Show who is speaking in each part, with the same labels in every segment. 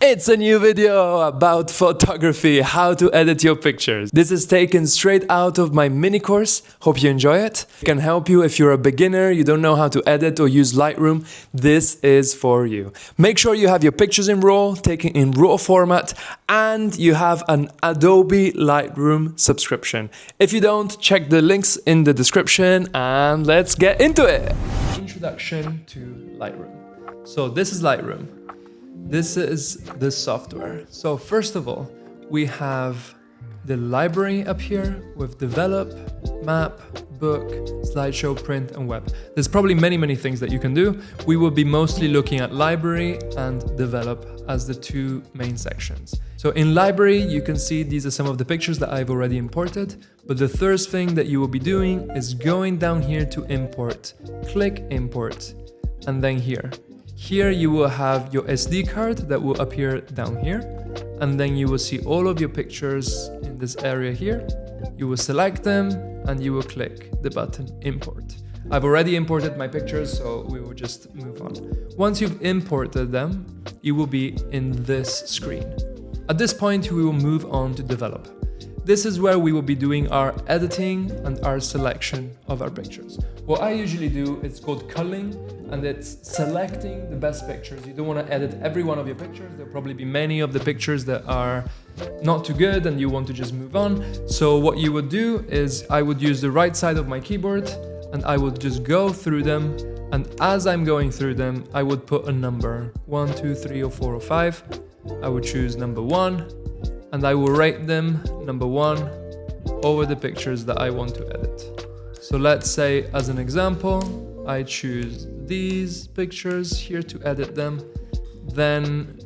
Speaker 1: It's a new video about photography, how to edit your pictures. This is taken straight out of my mini course. Hope you enjoy it. It can help you if you're a beginner, you don't know how to edit or use Lightroom. This is for you. Make sure you have your pictures in RAW, taken in RAW format, and you have an Adobe Lightroom subscription. If you don't, check the links in the description and let's get into it. Introduction to Lightroom. So this is Lightroom. This is the software. So first of all, we have the library up here with develop, map, book, slideshow, print, and web. There's probably many things that you can do. We will be mostly looking at library and develop as the two main sections. So in library, you can see these are some of the pictures that I've already imported. But the first thing that you will be doing is going down here to import. Click import, and then here. Here you will have your SD card that will appear down here, and then you will see all of your pictures in this area here. You will select them and you will click the button import. I've already imported my pictures, so we will just move on. Once you've imported them, you will be in this screen. At this point, we will move on to develop. This is where we will be doing our editing and our selection of our pictures. What I usually do, it's called culling, and it's selecting the best pictures. You don't want to edit every one of your pictures. There'll probably be many of the pictures that are not too good and you want to just move on. So what you would do is I would use the right side of my keyboard and I would just go through them. And as I'm going through them, I would put a number, 1, 2, 3, or 4, or 5. I would choose number 1. And I will rate them number 1 over the pictures that I want to edit. So let's say, as an example, I choose these pictures here to edit them. Then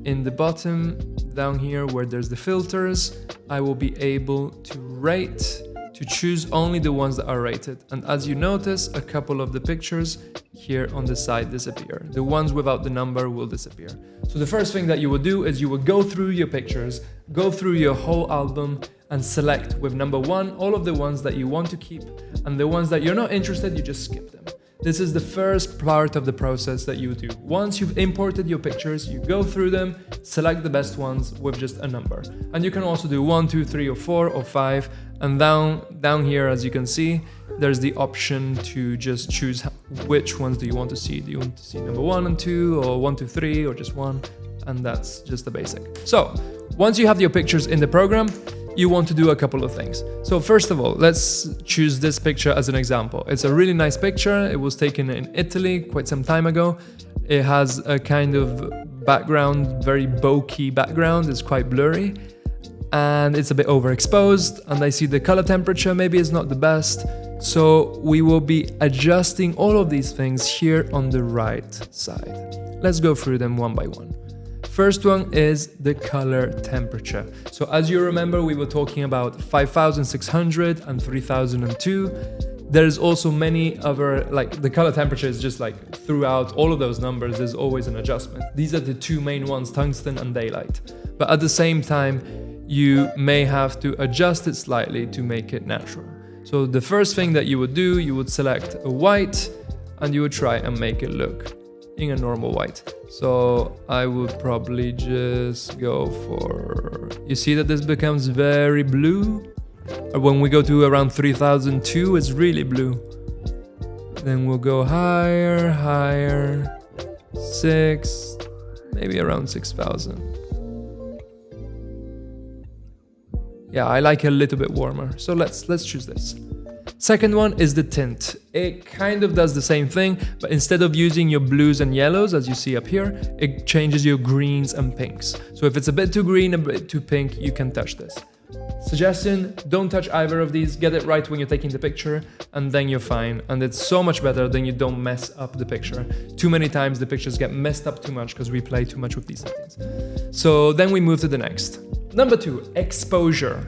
Speaker 1: in the bottom down here where there's the filters, I will be able to rate, to choose only the ones that are rated. And as you notice, a couple of the pictures here on the side disappear. The ones without the number will disappear. So the first thing that you will do is you will go through your pictures, go through your whole album and select with number 1 all of the ones that you want to keep, and the ones that you're not interested, you just skip them. This is the first part of the process that you do. Once you've imported your pictures, you go through them, select the best ones with just a number. And you can also do 1, 2, 3, or 4, or 5. And down here, as you can see, there's the option to just choose which ones do you want to see. Do you want to see number 1 and 2, or 1, 2, 3, or just 1? And that's just the basic. So once you have your pictures in the program, you want to do a couple of things. So first of all, let's choose this picture as an example. It's a really nice picture. It was taken in Italy quite some time ago. It has a kind of background, very bokeh background. It's quite blurry and it's a bit overexposed. And I see the color temperature maybe is not the best. So we will be adjusting all of these things here on the right side. Let's go through them one by one. First one is the color temperature. So as you remember, we were talking about 5600 and 3002. There's also many other, like the color temperature is just like throughout all of those numbers, there's always an adjustment. These are the two main ones, tungsten and daylight. But at the same time, you may have to adjust it slightly to make it natural. So the first thing that you would do, you would select a white and you would try and make it look in a normal white. So I would probably just go for, you see that this becomes very blue. When we go to around 3002, it's really blue. Then we'll go higher, 6, maybe around 6000. Yeah, I like it a little bit warmer. So let's choose this. Second one is the tint. It kind of does the same thing, but instead of using your blues and yellows, as you see up here, it changes your greens and pinks. So if it's a bit too green, a bit too pink, you can touch this. Suggestion, don't touch either of these, get it right when you're taking the picture, and then you're fine. And it's so much better than you don't mess up the picture. Too many times the pictures get messed up too much because we play too much with these settings. So then we move to the next. Number 2, exposure.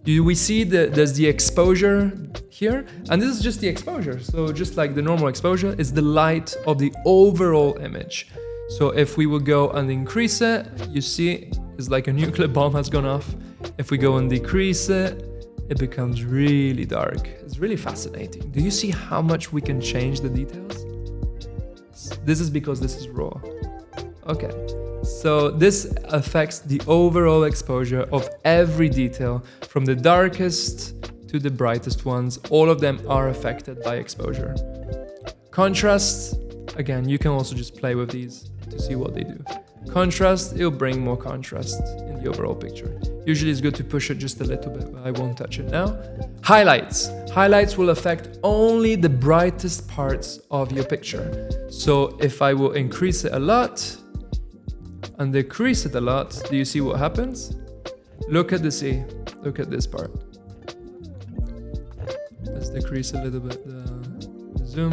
Speaker 1: We see there's the exposure here, and this is just the exposure. So just like the normal exposure, it's the light of the overall image. So if we will go and increase it, you see it's like a nuclear bomb has gone off. If we go and decrease it, it becomes really dark. It's really fascinating. Do you see how much we can change the details? This is because this is raw. Okay. So this affects the overall exposure of every detail, from the darkest to the brightest ones. All of them are affected by exposure. Contrast, again, you can also just play with these to see what they do. Contrast, it'll bring more contrast in the overall picture. Usually it's good to push it just a little bit, but I won't touch it now. Highlights. Highlights will affect only the brightest parts of your picture. So if I will increase it a lot and decrease it a lot, do you see what happens? Look at the sea. Look at this part. Let's decrease a little bit the zoom.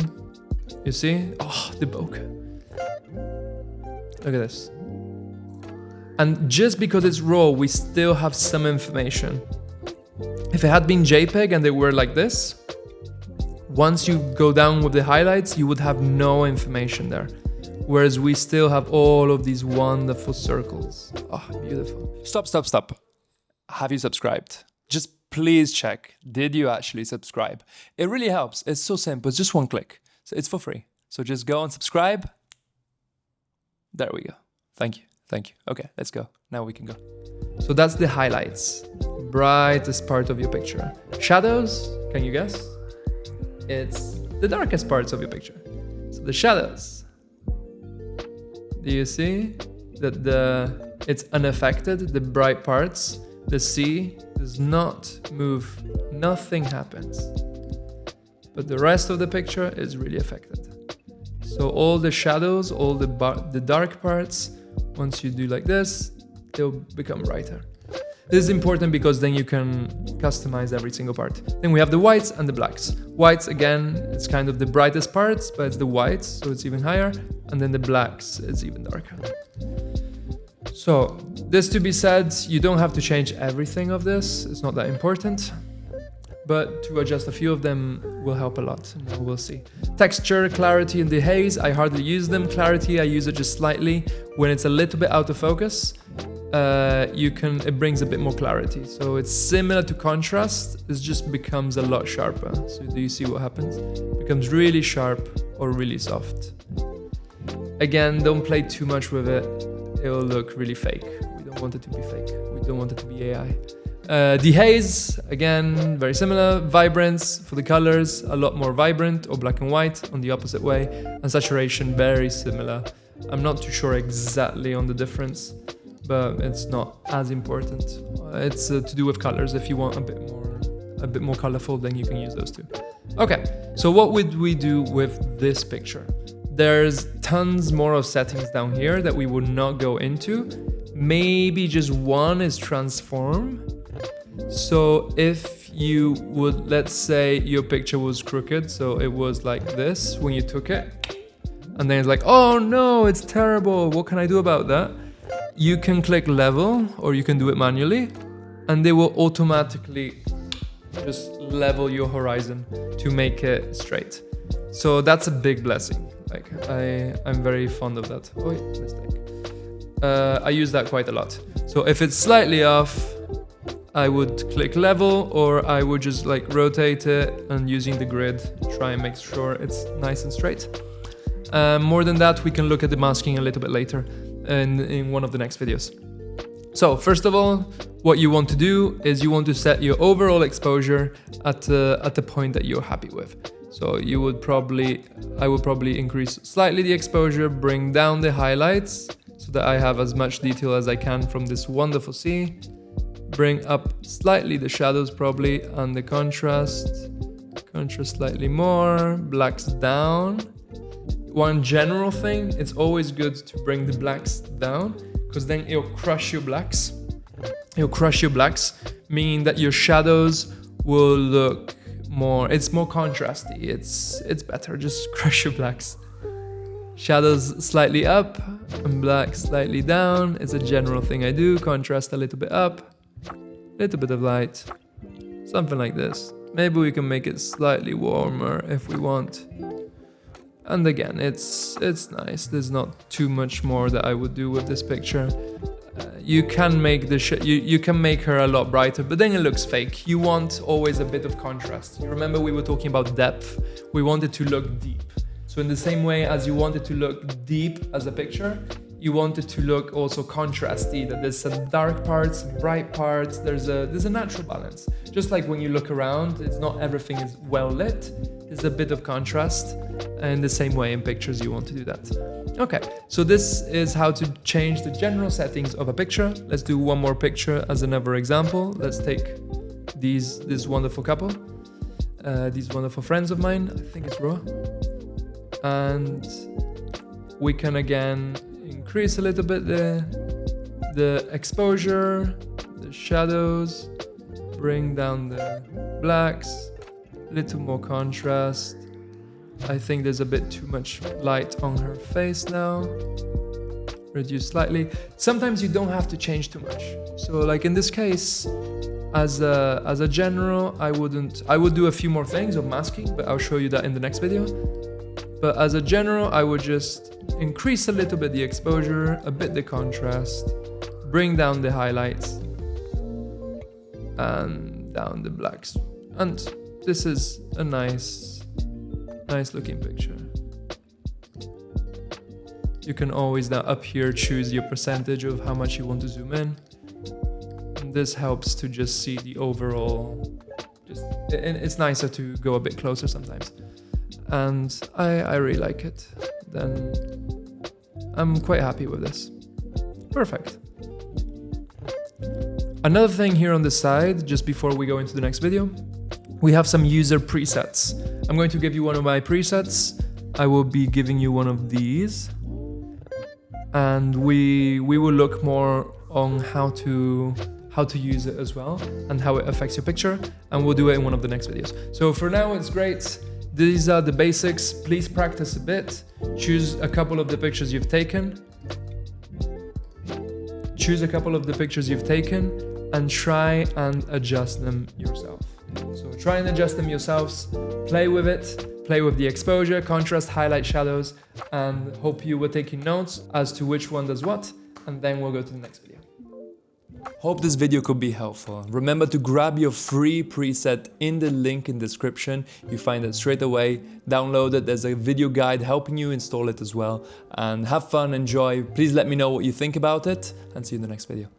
Speaker 1: You see? Oh, the bokeh. Look at this. And just because it's raw, we still have some information. If it had been JPEG and they were like this, once you go down with the highlights, you would have no information there. Whereas we still have all of these wonderful circles. Oh, beautiful. Stop. Have you subscribed? Just please check. Did you actually subscribe? It really helps. It's so simple. It's just one click. So it's for free. So just go and subscribe. There we go. Thank you. Okay, let's go. Now we can go. So that's the highlights. Brightest part of your picture. Shadows, can you guess? It's the darkest parts of your picture. So the shadows. Do you see that it's unaffected? The bright parts, the sea does not move. Nothing happens. But the rest of the picture is really affected. So all the shadows, all the dark parts, once you do like this, they'll become brighter. This is important because then you can customize every single part. Then we have the whites and the blacks. Whites, again, it's kind of the brightest parts, but it's the whites, so it's even higher. And then the blacks, it's even darker. So, this to be said, you don't have to change everything of this. It's not that important. But to adjust a few of them will help a lot, and we'll see. Texture, clarity, and dehaze, I hardly use them. Clarity, I use it just slightly. When it's a little bit out of focus, it brings a bit more clarity. So it's similar to contrast, it just becomes a lot sharper. So do you see what happens? It becomes really sharp or really soft. Again, don't play too much with it. It will look really fake. We don't want it to be fake. We don't want it to be AI. Dehaze, again, very similar. Vibrance for the colors, a lot more vibrant or black and white on the opposite way. And saturation, very similar. I'm not too sure exactly on the difference, but it's not as important. It's to do with colors. If you want a bit more colorful, then you can use those two. Okay, so what would we do with this picture? There's tons more of settings down here that we would not go into. Maybe just one is transform. So if you would, let's say your picture was crooked, so it was like this when you took it, and then it's like, oh no, it's terrible, what can I do about that? You can click level, or you can do it manually, and they will automatically just level your horizon to make it straight. So that's a big blessing. Like I'm very fond of that. Oh, mistake. I use that quite a lot. So if it's slightly off, I would click level, or I would just like rotate it and using the grid, try and make sure it's nice and straight. More than that, we can look at the masking a little bit later in one of the next videos. So first of all, what you want to do is you want to set your overall exposure at the point that you're happy with. So I would probably increase slightly the exposure, bring down the highlights so that I have as much detail as I can from this wonderful sea. Bring up slightly the shadows probably, and the contrast slightly more, blacks down. One general thing, it's always good to bring the blacks down, because then it'll crush your blacks. Meaning that your shadows will look it's more contrasty. It's better, just crush your blacks. Shadows slightly up and blacks slightly down. It's a general thing I do. Contrast a little bit up, little bit of light, something like this. Maybe we can make it slightly warmer if we want. And again, it's nice. There's not too much more that I would do with this picture. You can make you can make her a lot brighter, but then it looks fake. You want always a bit of contrast. You remember we were talking about depth. We want it to look deep. So in the same way as you want it to look deep as a picture, you want it to look also contrasty, that there's some dark parts, some bright parts, there's a natural balance. Just like when you look around, it's not everything is well lit, there's a bit of contrast, and the same way in pictures you want to do that. Okay, so this is how to change the general settings of a picture. Let's do one more picture as another example. Let's take this wonderful couple, these wonderful friends of mine, I think it's Roa. And we can again increase a little bit the exposure, the shadows, bring down the blacks, a little more contrast. I think there's a bit too much light on her face now. Reduce slightly. Sometimes you don't have to change too much. So like in this case, as a general, I would do a few more things of masking, but I'll show you that in the next video. But as a general, I would just increase a little bit the exposure, a bit the contrast, bring down the highlights, and down the blacks. And this is a nice looking picture. You can always now up here choose your percentage of how much you want to zoom in. And this helps to just see the overall, it's nicer to go a bit closer sometimes. And I really like it. Then I'm quite happy with this. Perfect. Another thing here on the side, just before we go into the next video, we have some user presets. I'm going to give you one of my presets. I will be giving you one of these. And we will look more on how to use it as well and how it affects your picture. And we'll do it in one of the next videos. So for now, it's great. These are the basics. Please practice a bit. Choose a couple of the pictures you've taken. Choose a couple of the pictures you've taken and try and adjust them yourself. So try and adjust them yourselves. Play with it. Play with the exposure, contrast, highlight, shadows, and hope you were taking notes as to which one does what. And then we'll go to the next video. Hope this video could be helpful. Remember to grab your free preset in the link in the description. You find it straight away. Download it. There's a video guide helping you install it as well. And have fun, enjoy. Please let me know what you think about it, and see you in the next video.